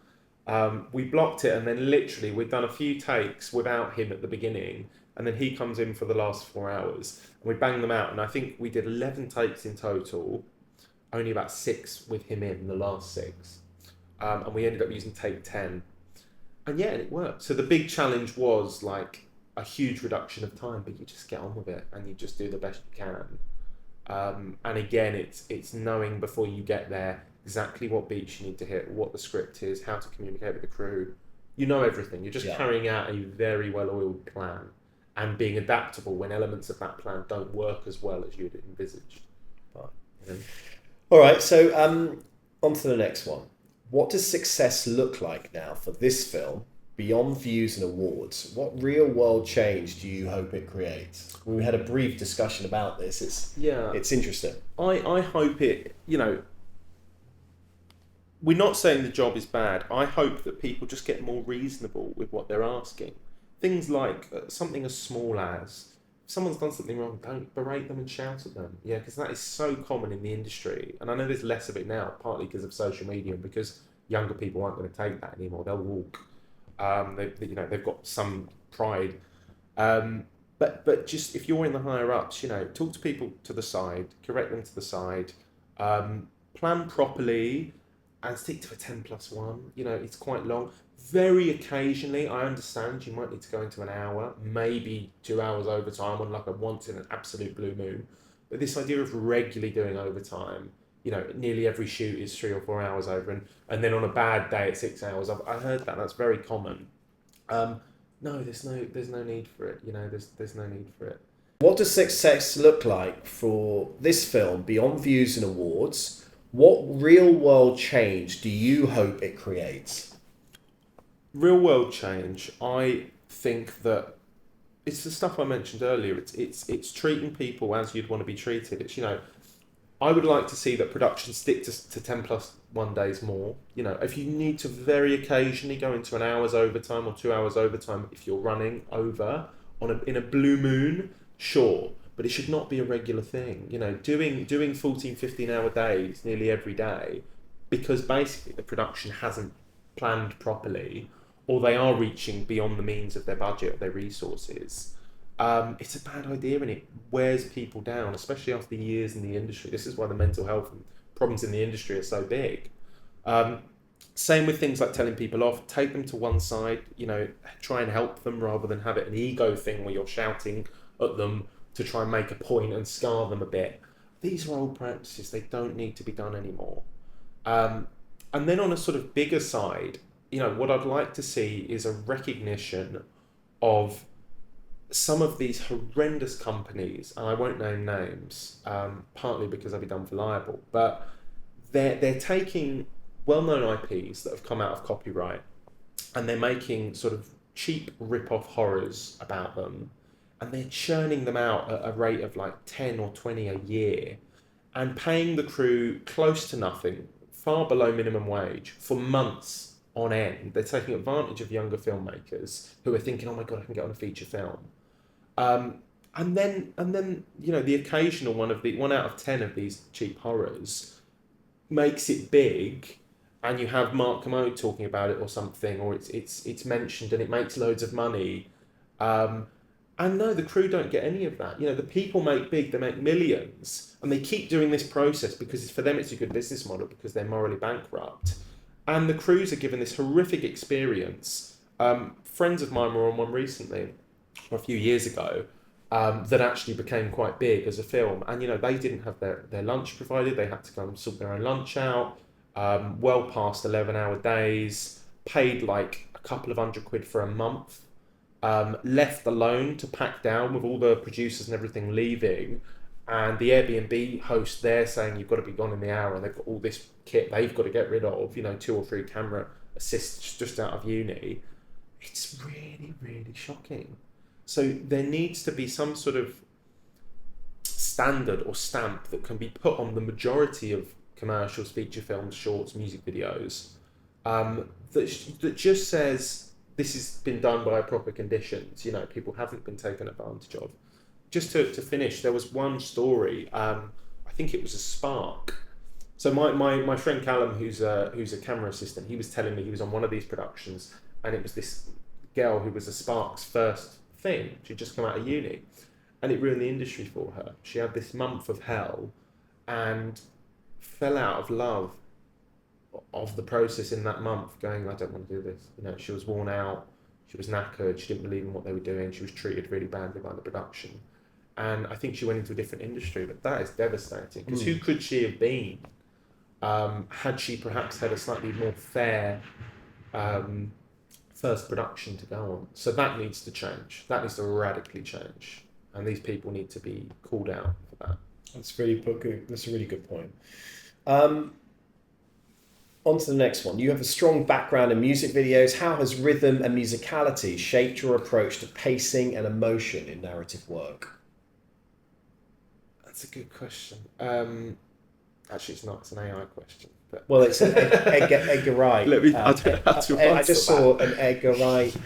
We blocked it, and then literally we'd done a few takes without him at the beginning, and then he comes in for the last 4 hours, and we banged them out, and I think we did 11 takes in total, only about 6 with him in the last 6, and we ended up using take 10, and it worked. So the big challenge was like a huge reduction of time, but you just get on with it and you just do the best you can. And again, it's knowing before you get there exactly what beats you need to hit, what the script is, how to communicate with the crew. You know everything. You're just carrying out a very well-oiled plan and being adaptable when elements of that plan don't work as well as you'd envisaged. All right, so on to the next one. What does success look like now for this film, beyond views and awards? What real-world change do you hope it creates? We had a brief discussion about this. It's interesting. I hope it, we're not saying the job is bad. I hope that people just get more reasonable with what they're asking. Things like something as small as, if someone's done something wrong, don't berate them and shout at them. Yeah, because that is so common in the industry. And I know there's less of it now, partly because of social media and because younger people aren't going to take that anymore. They'll walk. They've got some pride. But just if you're in the higher ups, talk to people to the side, correct them to the side, plan properly, and stick to a 10+1. It's quite long. Very occasionally, I understand you might need to go into an hour, maybe 2 hours overtime on like a once in an absolute blue moon. But this idea of regularly doing overtime, nearly every shoot is 3 or 4 hours over, and then on a bad day it's 6 hours. I heard that. That's very common. No, there's no need for it. There's no need for it. What does success look like for this film beyond views and awards? What real world change do you hope it creates? Real world change, I think that it's the stuff I mentioned earlier. It's treating people as you'd want to be treated. It's I would like to see that production stick to 10+1 days more. If you need to very occasionally go into an hour's overtime or 2 hours overtime if you're running over in a blue moon, sure, but it should not be a regular thing. Doing 14, 15-hour days nearly every day because basically the production hasn't planned properly, or they are reaching beyond the means of their budget or their resources. It's a bad idea, and it wears people down, especially after years in the industry. This is why the mental health and problems in the industry are so big. Same with things like telling people off. Take them to one side, try and help them rather than have it an ego thing where you're shouting at them to try and make a point and scar them a bit. These are old practices. They don't need to be done anymore. And then on a sort of bigger side, what I'd like to see is a recognition of some of these horrendous companies, and I won't name names, partly because I'll be done for liable, but they're taking well-known IPs that have come out of copyright, and they're making sort of cheap rip-off horrors about them, and they're churning them out at a rate of like 10 or 20 a year, and paying the crew close to nothing, far below minimum wage, for months on end. They're taking advantage of younger filmmakers who are thinking, oh my God, I can get on a feature film. And then the occasional one out of 10 of these cheap horrors makes it big, and you have Mark Commode talking about it or something, or it's mentioned and it makes loads of money. And no, the crew don't get any of that. The people make big, they make millions, and they keep doing this process because for them it's a good business model because they're morally bankrupt. And the crews are given this horrific experience. Friends of mine were on one recently, or a few years ago, that actually became quite big as a film. And, they didn't have their lunch provided. They had to go and sort their own lunch out, well past 11-hour days, paid like a couple of £100 for a month, left alone to pack down with all the producers and everything leaving. And the Airbnb host there saying you've got to be gone in the hour, and they've got all this kit they've got to get rid of, 2 or 3 camera assists just out of uni. It's really, really shocking. So there needs to be some sort of standard or stamp that can be put on the majority of commercials, feature films, shorts, music videos, that just says this has been done by proper conditions. People haven't been taken advantage of. Just to finish, there was one story. I think it was a Spark. So my friend Callum, who's a camera assistant, he was telling me he was on one of these productions, and it was this girl who was a Spark's first thing. She'd just come out of uni, and it ruined the industry for her. She had this month of hell and fell out of love of the process in that month, going, I don't want to do this. She was worn out, she was knackered, she didn't believe in what they were doing, she was treated really badly by the production. And I think she went into a different industry, but that is devastating, because who could she have been had she perhaps had a slightly more fair first production to go on? So that needs to change. That needs to radically change, and these people need to be called out for that. That's a really good point. On to the next one. You have a strong background in music videos. How has rhythm and musicality shaped your approach to pacing and emotion in narrative work? That's a good question. Actually, it's not. It's an AI question. But... Well, it's Edgar Wright. I just saw an Edgar Wright,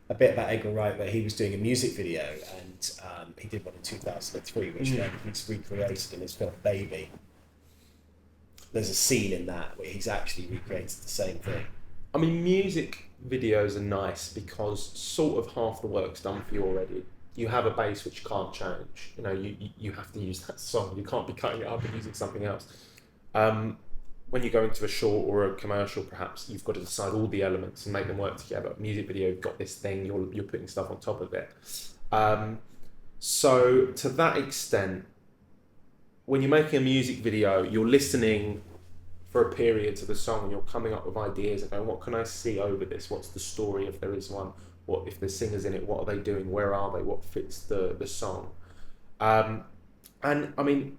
a bit about Edgar Wright, where he was doing a music video, and he did one in 2003, which then he's recreated in his film Baby. There's a scene in that where he's actually recreated the same thing. I mean, music videos are nice because sort of half the work's done for you already. You have a bass which you can't change. You have to use that song. You can't be cutting it up and using something else. When you go into a short or a commercial, perhaps you've got to decide all the elements and make them work together. Music video, you've got this thing, you're putting stuff on top of it. So to that extent, when you're making a music video, you're listening for a period to the song, and you're coming up with ideas and going, what can I see over this? What's the story if there is one? What if there's singers in it? What are they doing? Where are they? What fits the song? And I mean,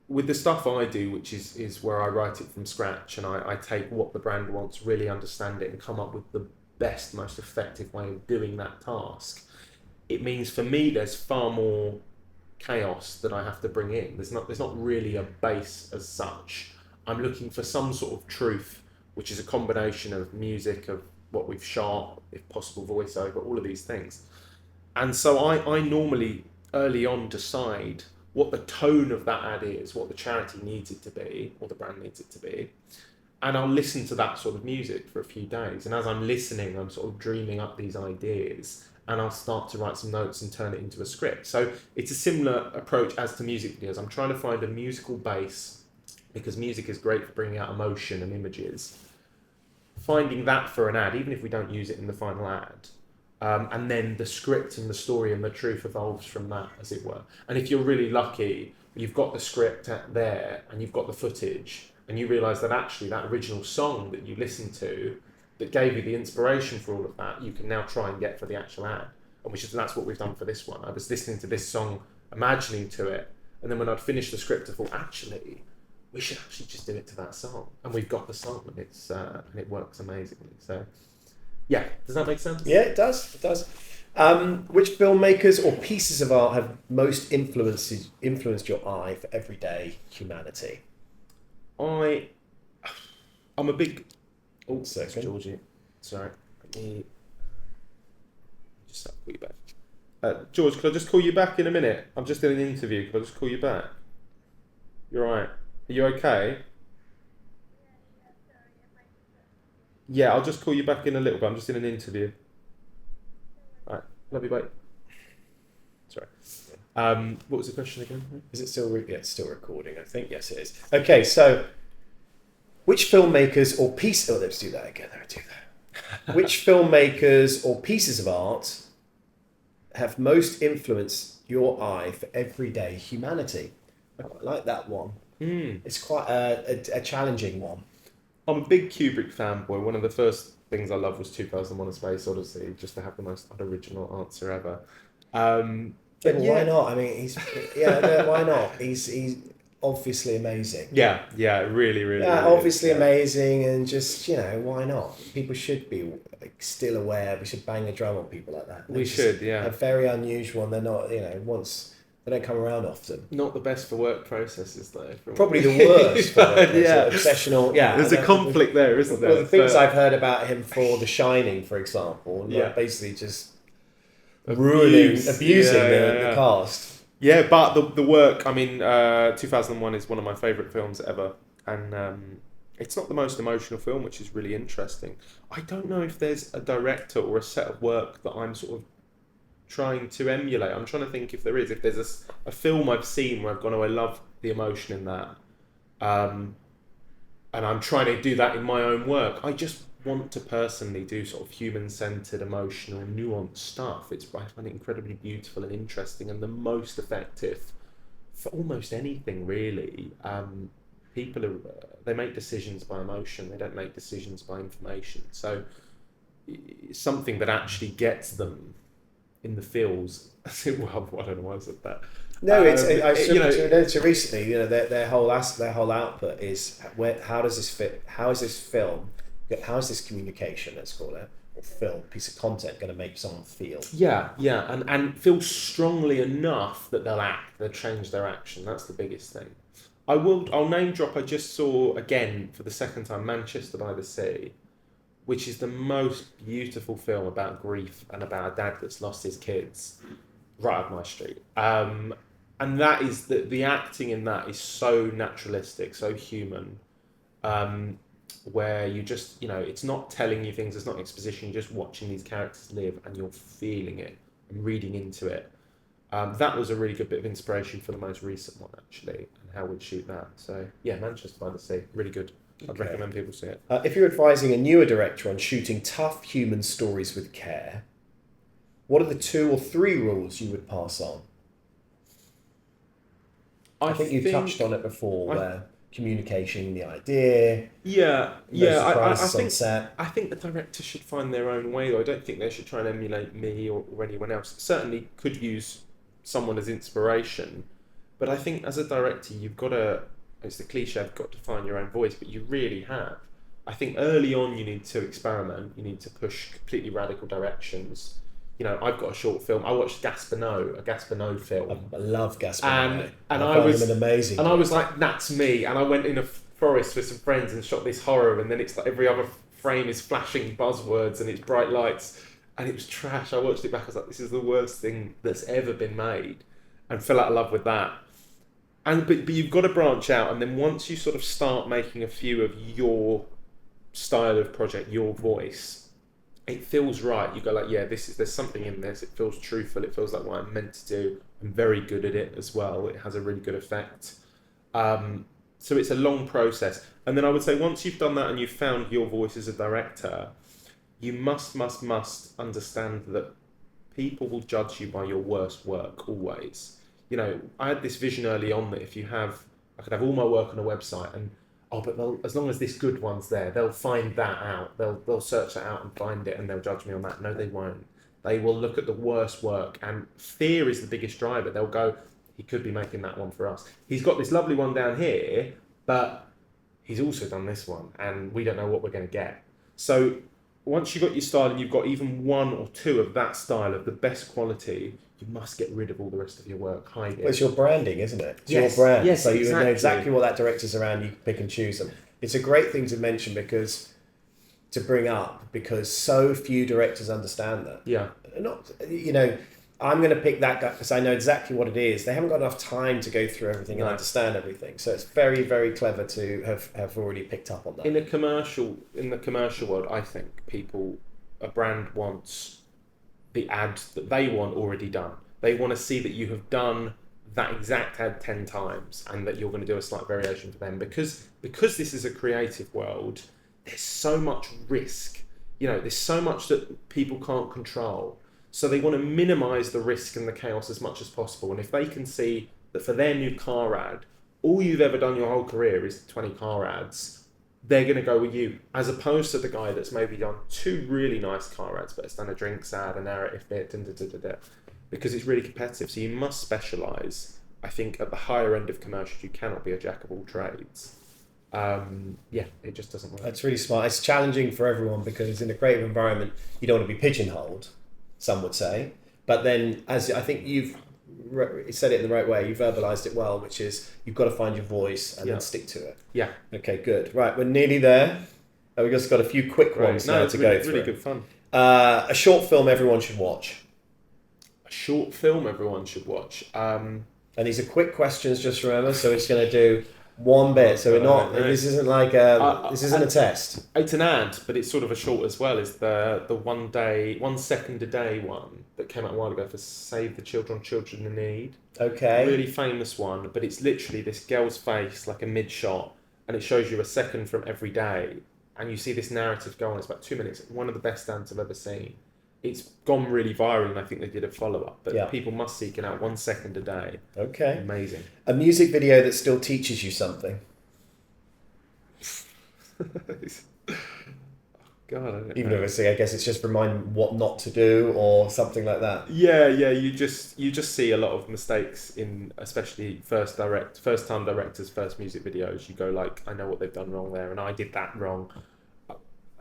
with the stuff I do, which is where I write it from scratch, and I take what the brand wants, really understand it, and come up with the best, most effective way of doing that task. It means for me, there's far more chaos that I have to bring in. There's not really a base as such. I'm looking for some sort of truth, which is a combination of music, of what we've shot, if possible voiceover, all of these things. And so I normally early on decide what the tone of that ad is, what the charity needs it to be, or the brand needs it to be. And I'll listen to that sort of music for a few days. And as I'm listening, I'm sort of dreaming up these ideas, and I'll start to write some notes and turn it into a script. So it's a similar approach as to music videos. I'm trying to find a musical base, because music is great for bringing out emotion and images. Finding that for an ad, even if we don't use it in the final ad, and then the script and the story and the truth evolves from that, as it were. And if you're really lucky, you've got the script there and you've got the footage, and you realise that actually that original song that you listened to that gave you the inspiration for all of that, you can now try and get for the actual ad. And that's what we've done for this one. I was listening to this song, imagining to it, and then when I'd finished the script, I thought, actually, we should actually just do it to that song. And we've got the song, and it works amazingly. So, yeah, does that make sense? Yeah, it does. It does. Which filmmakers or pieces of art have most influenced your eye for everyday humanity? I'm a big... Oh, second. Georgie. Sorry. Let me just call you back. George, could I just call you back in a minute? I'm just in an interview. Could I just call you back? You're right. Are you okay? Yeah, I'll just call you back in a little bit. I'm just in an interview. Alright, love you, bye. Sorry. What was the question again? Is it still? Yeah, it's still recording. I think yes, it is. Okay, so which filmmakers or pieces? Oh, let's do that again. Which filmmakers or pieces of art have most influenced your eye for everyday humanity? I quite like that one. It's quite a challenging one. I'm a big Kubrick fanboy. One of the first things I loved was 2001: A Space Odyssey, just to have the most unoriginal answer ever. Why not? I mean, why not? He's obviously amazing. Yeah, really, really. Yeah, really obviously amazing, and just why not? People should be still aware. We should bang a drum on people like that. We should, yeah. They're very unusual, and they're not. They don't come around often. Not the best for work processes, though. Probably the worst. For obsessional. Yeah, there's a conflict there, isn't there? Well, the things I've heard about him for The Shining, for example, basically just abusing the cast. Yeah, but the work. I mean, 2001 is one of my favourite films ever, and it's not the most emotional film, which is really interesting. I don't know if there's a director or a set of work that I'm sort of trying to emulate. I'm trying to think if there is. If there's a film I've seen where I've gone, oh, I love the emotion in that, and I'm trying to do that in my own work. I just want to personally do sort of human-centered, emotional, nuanced stuff. I find it incredibly beautiful and interesting, and the most effective for almost anything, really. People they make decisions by emotion. They don't make decisions by information. So something that actually gets them in the feels. Well, I don't know why I said that. No, so recently, their whole output is how does this fit? How is this film? How is this communication? Let's call it, or film piece of content going to make someone feel? Yeah, and feel strongly enough that they'll act, they'll change their action. That's the biggest thing. I'll name drop. I just saw again for the second time Manchester by the Sea, which is the most beautiful film about grief and about a dad that's lost his kids, right up my street. And that is the acting in that is so naturalistic, so human, where you just, it's not telling you things, it's not exposition, you're just watching these characters live and you're feeling it and reading into it. That was a really good bit of inspiration for the most recent one, actually, and how we'd shoot that. So, yeah, Manchester by the Sea, really good. I'd recommend people see it. If you're advising a newer director on shooting tough human stories with care, what are the 2 or 3 rules you would pass on? I think you touched on it before, where communicating the idea. I think the director should find their own way, though. I don't think they should try and emulate me or anyone else. Certainly could use someone as inspiration, but I think as a director, you've got to. It's the cliche, I've got to find your own voice, but you really have. I think early on you need to experiment, you need to push completely radical directions. I've got a short film. I watched a Gaspino film. I love Gaspino. And I find him amazing. And I was like, that's me. And I went in a forest with some friends and shot this horror, and then it's like every other frame is flashing buzzwords and it's bright lights. And it was trash. I watched it back, I was like, this is the worst thing that's ever been made. And fell out of love with that. But you've got to branch out, and then once you sort of start making a few of your style of project, your voice, it feels right. You go like, yeah, there's something in this. It feels truthful. It feels like what I'm meant to do. I'm very good at it as well. It has a really good effect. So it's a long process. And then I would say once you've done that and you've found your voice as a director, you must understand that people will judge you by your worst work always. I had this vision early on that I could have all my work on a website, and oh, but as long as this good one's there, they'll find that out. They'll search that out and find it, and they'll judge me on that. No, they won't. They will look at the worst work, and fear is the biggest driver. They'll go, he could be making that one for us. He's got this lovely one down here, but he's also done this one, and we don't know what we're going to get. So once you've got your style and you've got even one or two of that style of the best quality, you must get rid of all the rest of your work, hide it. Well, it's your branding, isn't it? It's Yes, your brand. yes, so you exactly. know exactly what that director's around, you can pick and choose them. It's a great thing to mention to bring up because so few directors understand that. Yeah. Not, you know, I'm going to pick that guy because I know exactly what it is. They haven't got enough time to go through everything and understand everything. So it's very, very clever to have already picked up on that. In the commercial world, I think a brand wants the ad that they want already done. They want to see that you have done that exact ad 10 times and that you're going to do a slight variation for them. Because this is a creative world, there's so much risk. You know, there's so much that people can't control. So they want to minimise the risk and the chaos as much as possible. And if they can see that for their new car ad, all you've ever done your whole career is 20 car ads, they're going to go with you. As opposed to the guy that's maybe done 2 really nice car ads, but it's done a drinks ad, a narrative bit, because it's really competitive. So you must specialise. I think at the higher end of commercials, you cannot be a jack of all trades. It just doesn't work. That's really smart. It's challenging for everyone because in a creative environment, you don't want to be pigeonholed, some would say. But then, as I think you've said it in the right way, you verbalised it well, which is you've got to find your voice and then stick to it. Yeah. Okay, good. Right, we're nearly there. We've just got a few quick ones now to go through. Really good fun. A short film everyone should watch. A short film everyone should watch. And these are quick questions, just remember. So we're just going to do one bit. So we're not. This isn't like this isn't a test. It's an ad, but it's sort of a short as well. Is the 1 second a day one that came out a while ago for Save the Children in Need. Okay. Really famous one, but it's literally this girl's face, like a mid shot, and it shows you a second from every day, and you see this narrative go on. It's about 2 minutes. One of the best ads I've ever seen. It's gone really viral, and I think they did a follow-up. But people must seek it out 1 second a day. Okay. Amazing. A music video that still teaches you something. God, I don't Even know. if I guess it's just remind what not to do or something like that. Yeah. You just see a lot of mistakes in, especially first-time directors' first music videos. You go like, I know what they've done wrong there, and I did that wrong.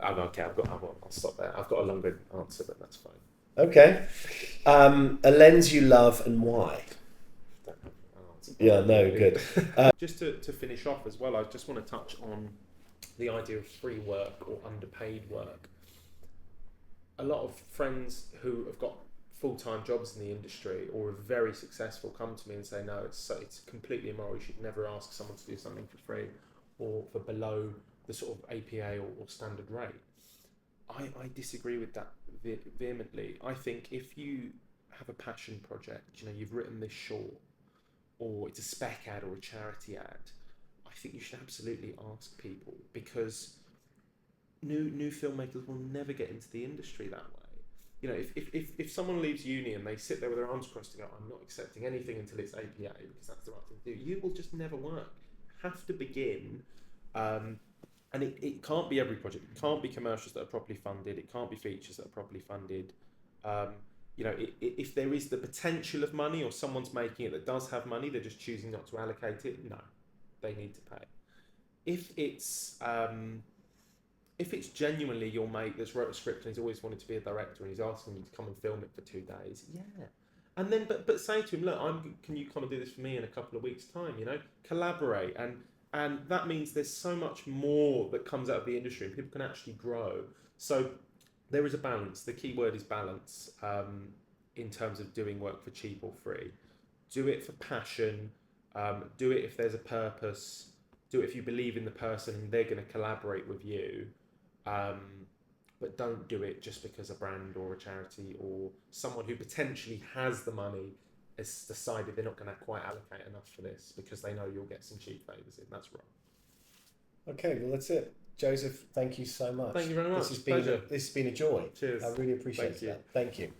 Okay, I'll stop there. I've got a longer answer, but that's fine. Okay. A lens you love and why? Don't have an answer. Yeah, no, good. Just to finish off as well, I just want to touch on the idea of free work or underpaid work. A lot of friends who have got full-time jobs in the industry or are very successful come to me and say, no, it's completely immoral. You should never ask someone to do something for free or for below the sort of APA or standard rate. I disagree with that vehemently. I think if you have a passion project, you've written this short, or it's a spec ad or a charity ad, I think you should absolutely ask people, because new filmmakers will never get into the industry that way. If someone leaves uni and they sit there with their arms crossed and go, I'm not accepting anything until it's APA because that's the right thing to do, you will just never work. You have to begin. And it can't be every project. It can't be commercials that are properly funded. It can't be features that are properly funded. If there is the potential of money or someone's making it that does have money, they're just choosing not to allocate it. No, they need to pay. If it's genuinely your mate that's wrote a script and he's always wanted to be a director and he's asking you to come and film it for 2 days, yeah. And then, but say to him, look, can you come and do this for me in a couple of weeks' time? Collaborate and that means there's so much more that comes out of the industry and people can actually grow. So there is a balance. The key word is balance in terms of doing work for cheap or free. Do it for passion. Do it if there's a purpose. Do it if you believe in the person and they're going to collaborate with you. But don't do it just because a brand or a charity or someone who potentially has the money has decided they're not going to quite allocate enough for this because they know you'll get some cheap favours in. That's wrong. Okay, well that's it. Joseph, thank you so much. Thank you very much. This has been a joy. Cheers. I really appreciate that. Thank you.